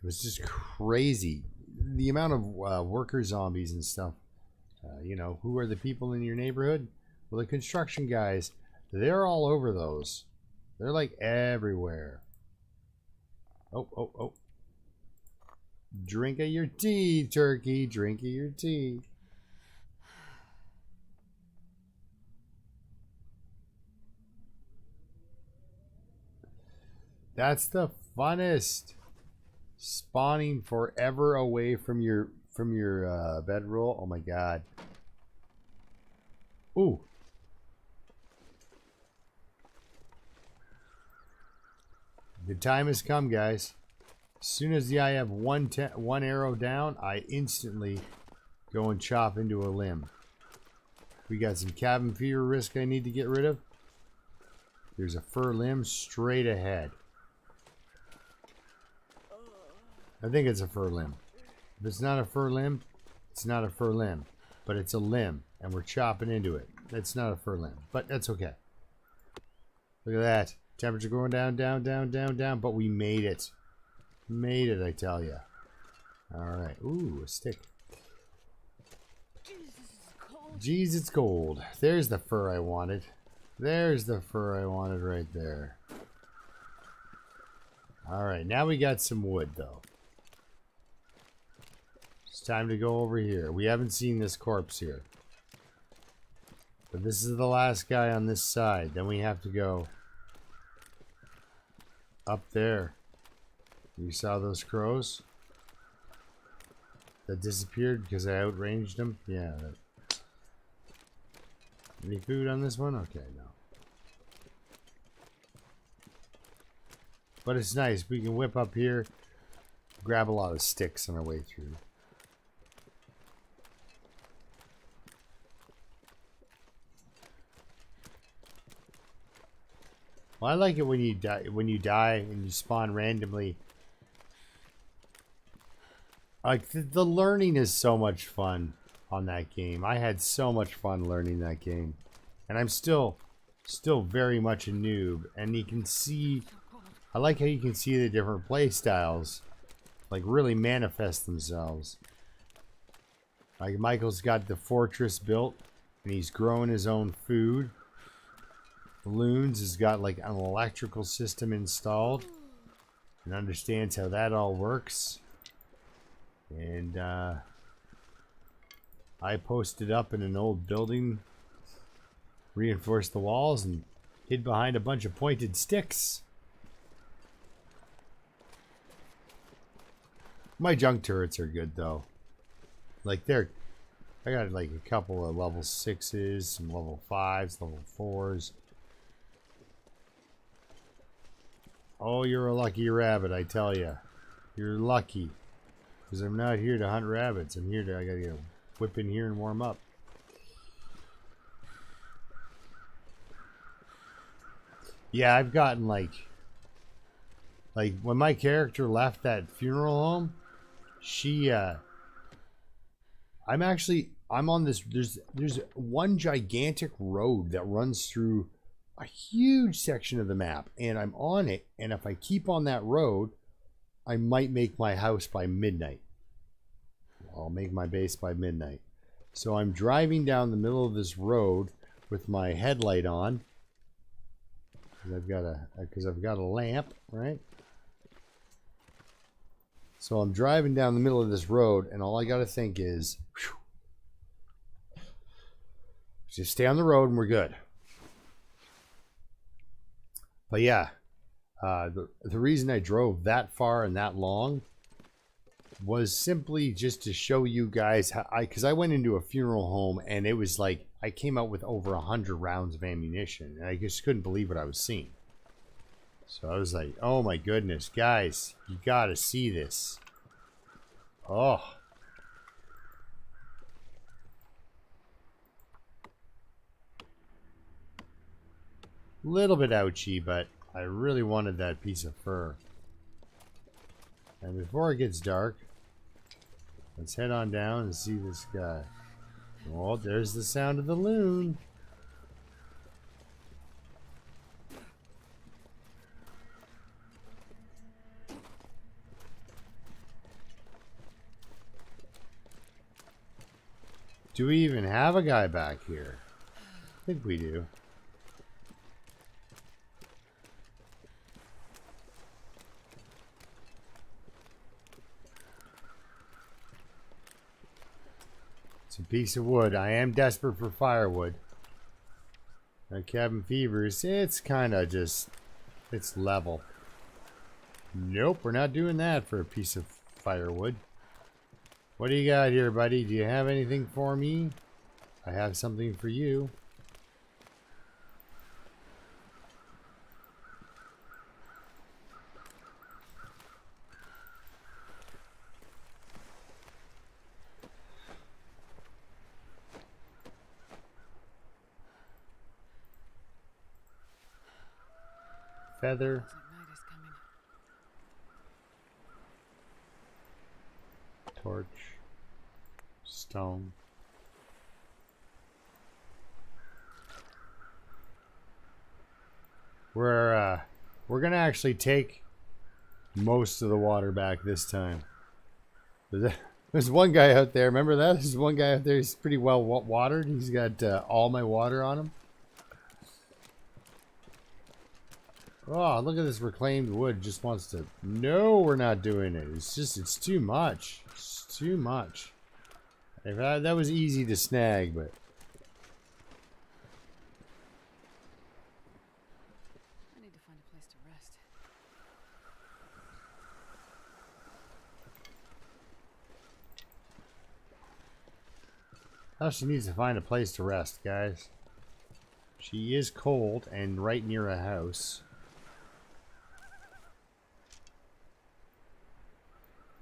It was just crazy. The amount of worker zombies and stuff. You know, who are the people in your neighborhood? Well, the construction guys, they're all over those. They're like everywhere. Oh. Drink of your tea, turkey. Drink of your tea. That's the funnest. Spawning forever away from your bedroll. Oh my god. Ooh. The time has come, guys. As soon as I have one arrow down, I instantly go and chop into a limb. We got some cabin fever risk I need to get rid of. There's a fur limb straight ahead. I think it's a fur limb. If it's not a fur limb, it's not a fur limb. But it's a limb, and we're chopping into it. It's not a fur limb, but that's okay. Look at that. Temperature going down, down, but we made it. Made it, I tell you. Alright. Ooh, a stick. Jeez, it's cold. There's the fur I wanted. There's the fur I wanted right there. Alright, now we got some wood, though. It's time to go over here. We haven't seen this corpse here. But this is the last guy on this side. Then we have to go up there. You saw those crows that disappeared because I outranged them? Yeah. Any food on this one? Okay, no. But it's nice. We can whip up here, grab a lot of sticks on our way through. Well, I like it when you die and you spawn randomly. Like the learning is so much fun on that game. I had so much fun learning that game, and I'm still very much a noob. And you can see, I like how you can see the different play styles, like really manifest themselves. Like Michael's got the fortress built, and he's growing his own food. Loons has got like an electrical system installed and understands how that all works. And I posted up in an old building, reinforced the walls, and hid behind a bunch of pointed sticks. My junk turrets are good though. Like I got like a couple of level 6s, some level 5s, level 4s. Oh, you're a lucky rabbit, I tell you. You're lucky. Because I'm not here to hunt rabbits. I'm here to, I gotta get a whip in here and warm up. Yeah, I've gotten like when my character left that funeral home, she, I'm on this, there's one gigantic road that runs through a huge section of the map, and I'm on it, and if I keep on that road, I might make my house by midnight. I'll make my base by midnight. So I'm driving down the middle of this road with my headlight on, because I've got a lamp, right? So I'm driving down the middle of this road, and all I got to think is, whew, just stay on the road and we're good. But yeah, the reason I drove that far and that long was simply just to show you guys how because I went into a funeral home and it was like I came out with over 100 rounds of ammunition, and I just couldn't believe what I was seeing. So I was like, oh my goodness, guys, you gotta see this. Oh. Little bit ouchy, but I really wanted that piece of fur. And before it gets dark, let's head on down and see this guy. Oh, there's the sound of the loon. Do we even have a guy back here? I think we do. It's a piece of wood. I am desperate for firewood. Cabin fevers, it's kind of just, it's level. Nope, we're not doing that for a piece of firewood. What do you got here, buddy? Do you have anything for me? I have something for you. Feather. Torch. Stone. We're gonna actually take most of the water back this time. There's one guy out there. Remember that? There's one guy out there. He's pretty well watered. He's got all my water on him. Oh, look at this reclaimed wood. Just wants to... No, we're not doing it. It's just, it's too much. It's too much. That was easy to snag, but... I need to find a place to rest. Oh, she needs to find a place to rest, guys. She is cold and right near a house.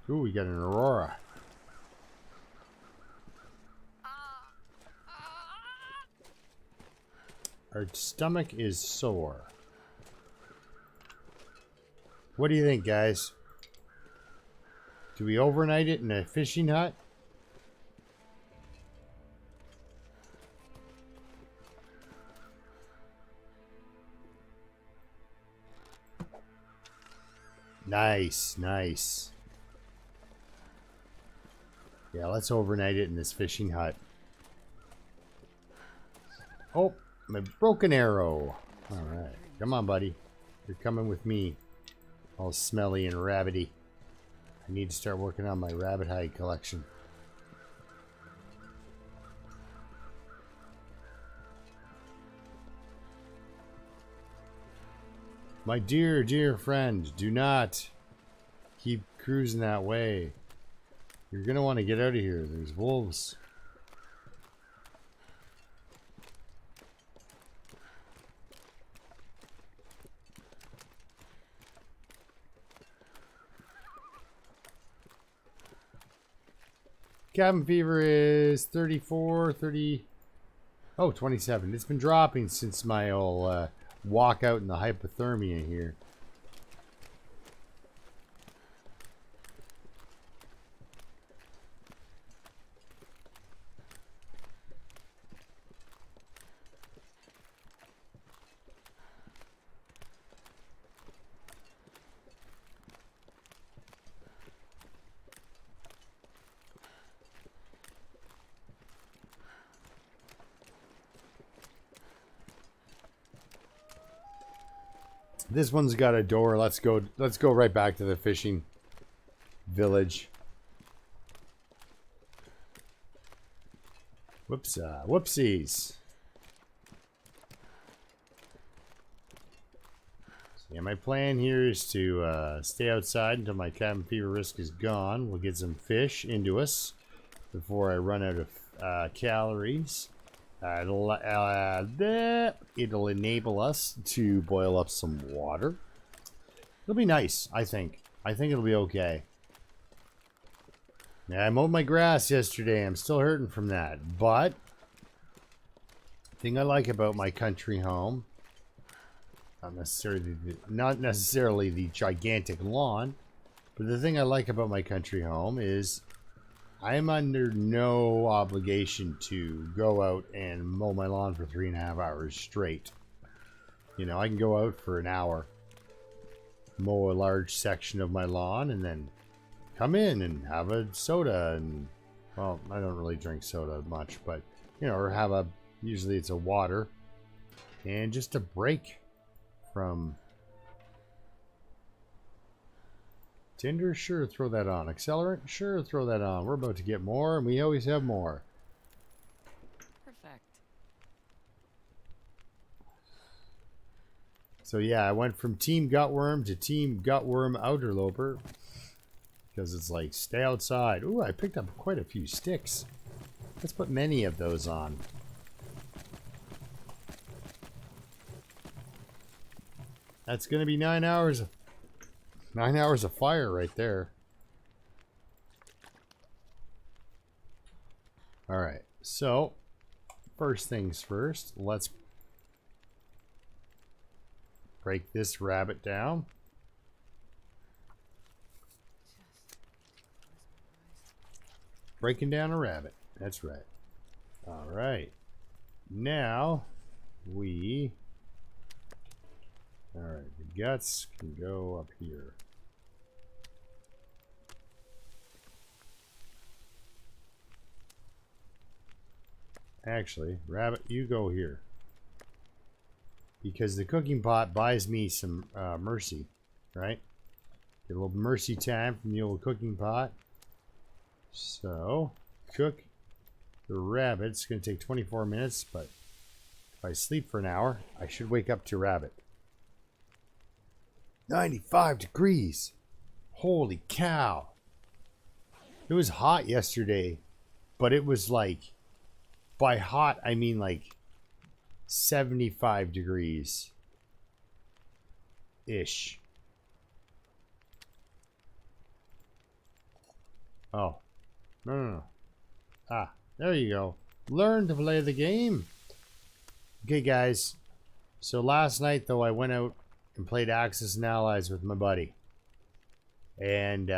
Ooh, we got an aurora. Our stomach is sore. What do you think, guys? Do we overnight it in a fishing hut? Nice, nice. Yeah, let's overnight it in this fishing hut. Oh, my broken arrow. Alright, come on, buddy. You're coming with me. All smelly and rabbity. I need to start working on my rabbit hide collection. My dear, dear friend, do not keep cruising that way. You're going to want to get out of here. There's wolves. Cabin fever is 34, 30... Oh, 27. It's been dropping since my old walk out in the hypothermia here. This one's got a door. Let's go right back to the fishing village. Whoops, whoopsies. So yeah, my plan here is to stay outside until my cabin fever risk is gone. We'll get some fish into us before I run out of calories. It'll enable us to boil up some water. It'll be nice, I think. I think it'll be okay. Yeah, I mowed my grass yesterday. I'm still hurting from that. But the thing I like about my country home, not necessarily the gigantic lawn, but the thing I like about my country home is I'm under no obligation to go out and mow my lawn for 3.5 hours straight. You know, I can go out for an hour, mow a large section of my lawn, and then come in and have a soda. And, well, I don't really drink soda much, but, you know, or have a, usually it's a water, and just a break from Tinder, sure, throw that on. Accelerant, sure, throw that on. We're about to get more, and we always have more. Perfect. So yeah, I went from Team Gutworm to Team Gutworm Interloper. Because it's like, stay outside. Ooh, I picked up quite a few sticks. Let's put many of those on. That's going to be 9 hours. 9 hours of fire right there. Alright, so first things first, let's break this rabbit down. Breaking down a rabbit. That's right. Alright. Now we... Alright, the guts can go up here. Actually, rabbit, you go here. Because the cooking pot buys me some mercy, right? Get a little mercy time from the old cooking pot. So, cook the rabbit. It's going to take 24 minutes, but if I sleep for an hour, I should wake up to rabbit. 95 degrees. Holy cow. It was hot yesterday, but it was like, by hot, I mean like 75 degrees ish. Oh. No, no, no. Ah, there you go. Learn to play the game. Okay, guys. So last night, though, I went out and played Axis and Allies with my buddy. And,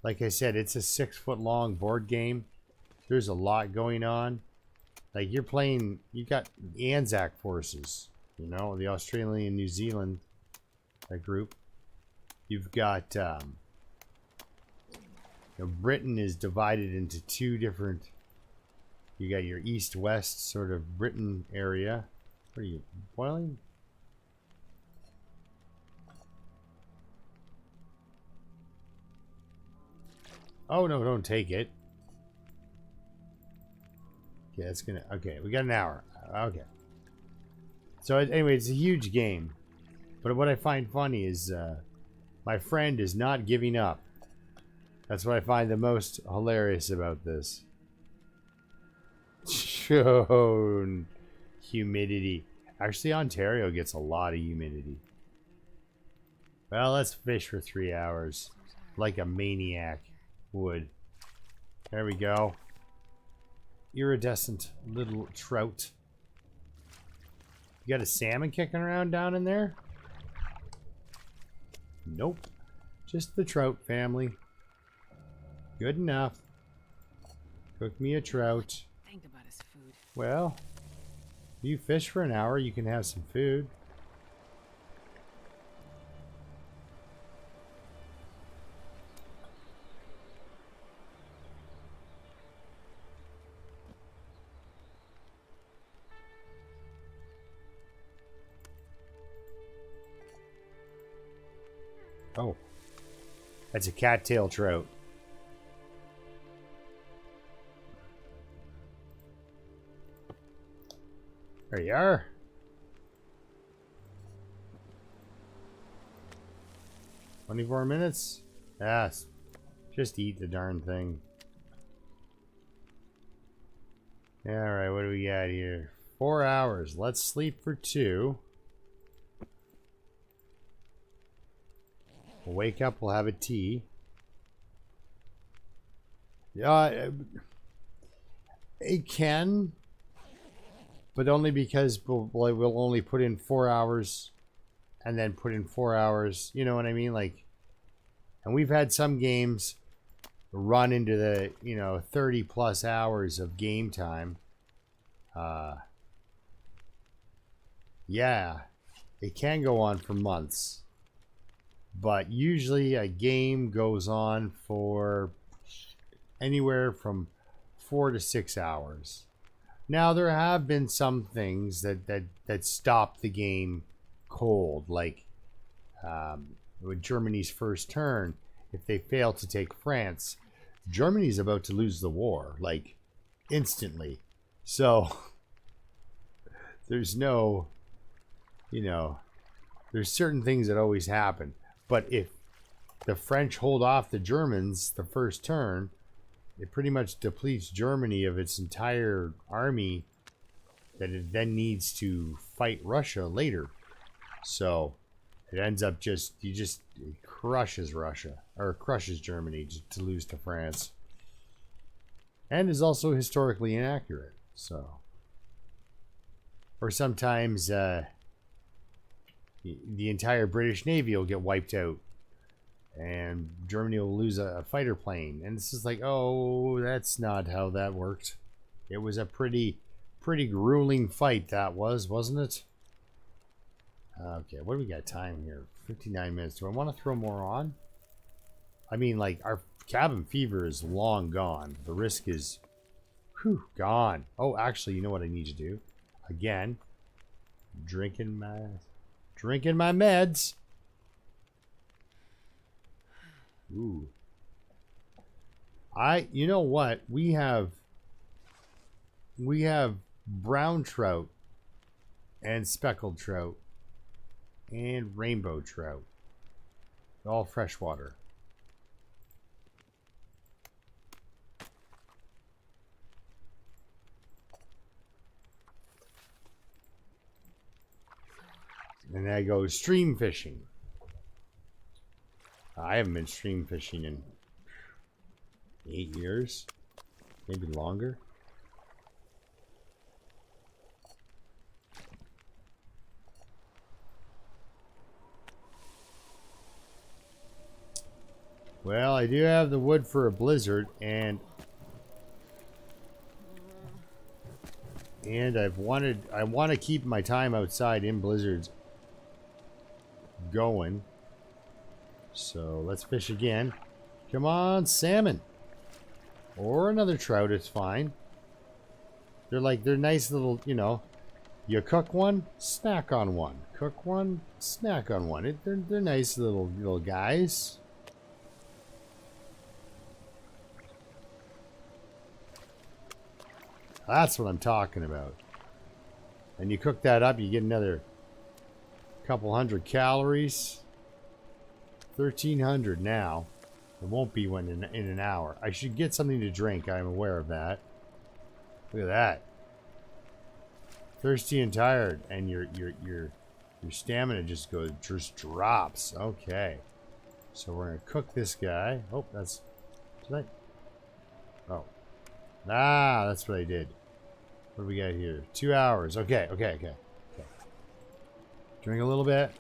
like I said, it's a 6-foot-long board game. There's a lot going on. Like, you're playing... You got Anzac forces. You know, the Australian and New Zealand group. You've got... Britain is divided into two different... You got your east-west sort of Britain area. What are you, boiling? Oh, no, don't take it. Okay, that's gonna... Okay, we got an hour. Okay. So, anyway, it's a huge game. But what I find funny is my friend is not giving up. That's what I find the most hilarious about this. Shown humidity. Actually, Ontario gets a lot of humidity. Well, let's fish for 3 hours. Like a maniac would. There we go. Iridescent little trout. You got a salmon kicking around down in there? Nope. Just the trout family. Good enough. Cook me a trout. Think about his food. Well, if you fish for an hour, you can have some food. Oh, that's a cattail trout. There you are. "24 minutes? Yes. Just eat the darn thing." Alright, what do we got here? 4 hours. Let's sleep for 2. We'll wake up, we'll have a tea. It can, but only because we'll only put in 4 hours and then put in 4 hours. You know what I mean? Like, and we've had some games run into the, 30 plus hours of game time. Yeah, it can go on for months. But usually a game goes on for anywhere from 4 to 6 hours. Now, there have been some things that stop the game cold, like with Germany's first turn. If they fail to take France, Germany's about to lose the war, like, instantly. So, there's no, there's certain things that always happen. But if the French hold off the Germans the first turn, it pretty much depletes Germany of its entire army that it then needs to fight Russia later. So it ends up it crushes Russia, or crushes Germany to lose to France. And is also historically inaccurate. So, or sometimes the entire British Navy will get wiped out and Germany will lose a fighter plane. And it's just like, oh, that's not how that worked. It was a pretty grueling fight, that was, wasn't it? Okay, what do we got time here? 59 minutes. Do I want to throw more on? I mean, like, our cabin fever is long gone. The risk is, gone. Oh, actually, you know what I need to do? Again, drinking my meds. Ooh. You know what? We have brown trout and speckled trout and rainbow trout. All freshwater. And I go stream fishing. I haven't been stream fishing in 8 years, maybe longer. Well, I do have the wood for a blizzard, and I want to keep my time outside in blizzards going. So let's fish again. Come on, salmon. Or another trout, it's fine. They're nice little, you know, you cook one, snack on one. Cook one, snack on one. They're nice little guys. That's what I'm talking about. And you cook that up, you get another couple hundred calories. 1,300 now. It won't be one in an hour. I should get something to drink. I'm aware of that. Look at that. Thirsty and tired, and your stamina just drops. Okay. So we're gonna cook this guy. Oh, that's that. Oh, that's what I did. What do we got here? 2 hours. Okay. Drink a little bit.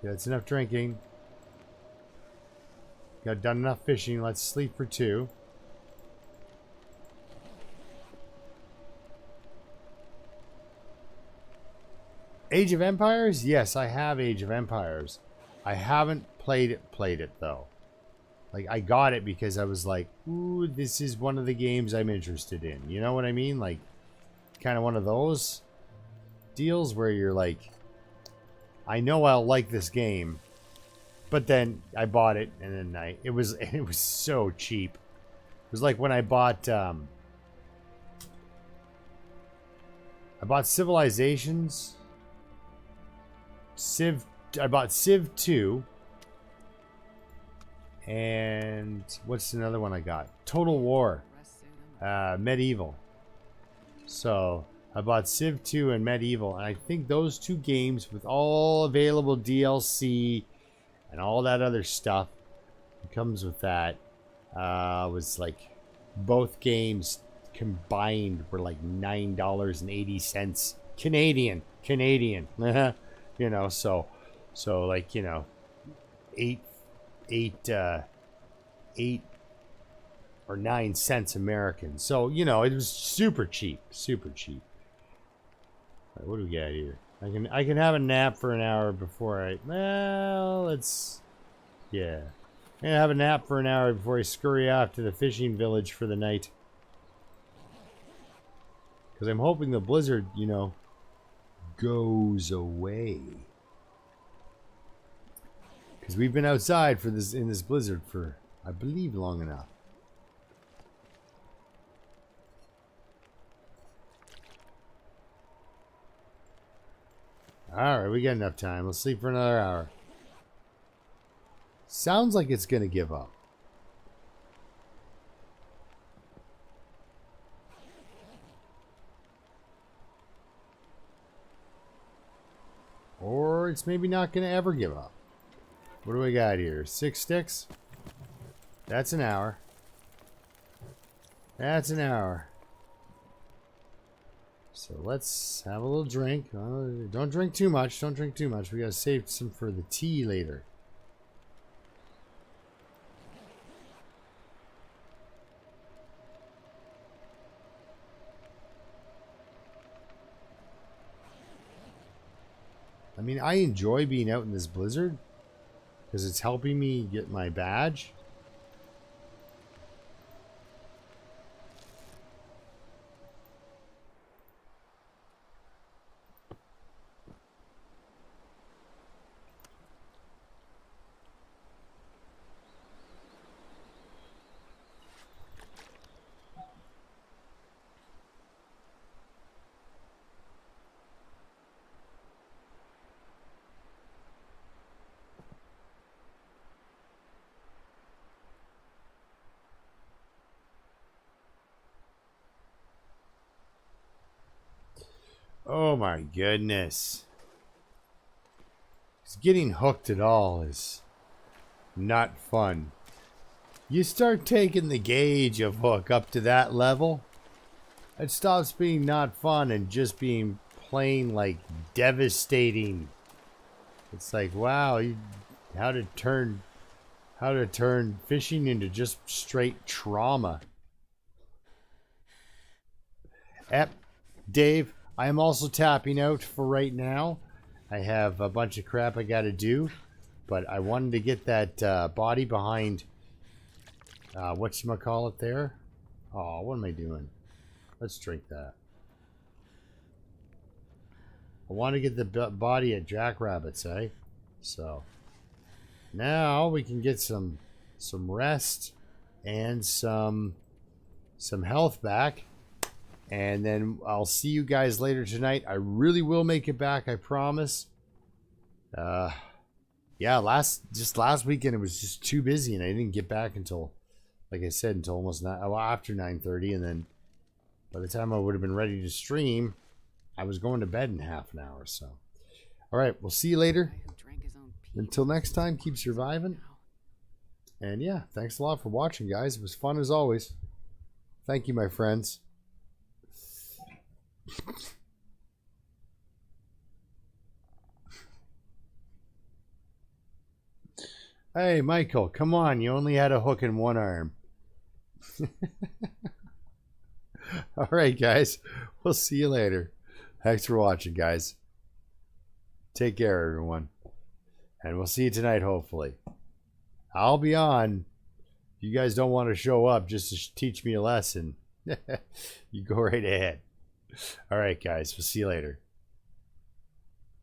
Yeah, that's enough drinking. Got done enough fishing. Let's sleep for 2. Age of Empires? Yes, I have Age of Empires. I haven't played it though. Like, I got it because I was like, ooh, this is one of the games I'm interested in. You know what I mean? Like, kind of one of those deals where you're like, I know I'll like this game, but then I bought it, and then it was so cheap. It was like when I bought Civilizations, I bought Civ 2. And what's another one I got? Total War. Medieval. So I bought Civ 2 and Medieval, and I think those 2 games with all available DLC and all that other stuff that comes with that was like, both games combined were like $9.80 Canadian. You know, so like, you know, 8 or 9 cents American. So, you know, it was super cheap. All right, what do we got here? I can have a nap for an hour before I'm gonna have a nap for an hour before I scurry off to the fishing village for the night. Because I'm hoping the blizzard, you know, goes away. Because we've been outside in this blizzard for, I believe, long enough. Alright, we got enough time. Let's sleep for another hour. Sounds like it's going to give up. Or it's maybe not going to ever give up. What do we got here? 6 sticks? That's an hour. That's an hour. So let's have a little drink. Don't drink too much. Don't drink too much. We gotta save some for the tea later. I mean, I enjoy being out in this blizzard because it's helping me get my badge. Oh my goodness. Getting hooked at all is not fun. You start taking the gauge of hook up to that level, it stops being not fun and just being plain like devastating. It's like, wow, how to turn fishing into just straight trauma. Dave, I am also tapping out for right now. I have a bunch of crap I gotta do, but I wanted to get that body behind whatchamacallit there. Oh, what am I doing? Let's drink that. I want to get the body at Jackrabbits, eh? So now we can get some rest and some health back, and then I'll see you guys later tonight. I really will make it back, I promise. Yeah, last weekend it was just too busy, and I didn't get back until, like I said, until almost after 9:30, and then by the time I would have been ready to stream, I was going to bed in half an hour. So, all right, we'll see you later. Until next time, keep surviving. And yeah, thanks a lot for watching, guys. It was fun as always. Thank you, my friends. Hey, Michael, come on. You only had a hook in one arm. All right, guys. We'll see you later. Thanks for watching, guys. Take care, everyone. And we'll see you tonight, hopefully. I'll be on. If you guys don't want to show up just to teach me a lesson, you go right ahead. All right, guys. We'll see you later.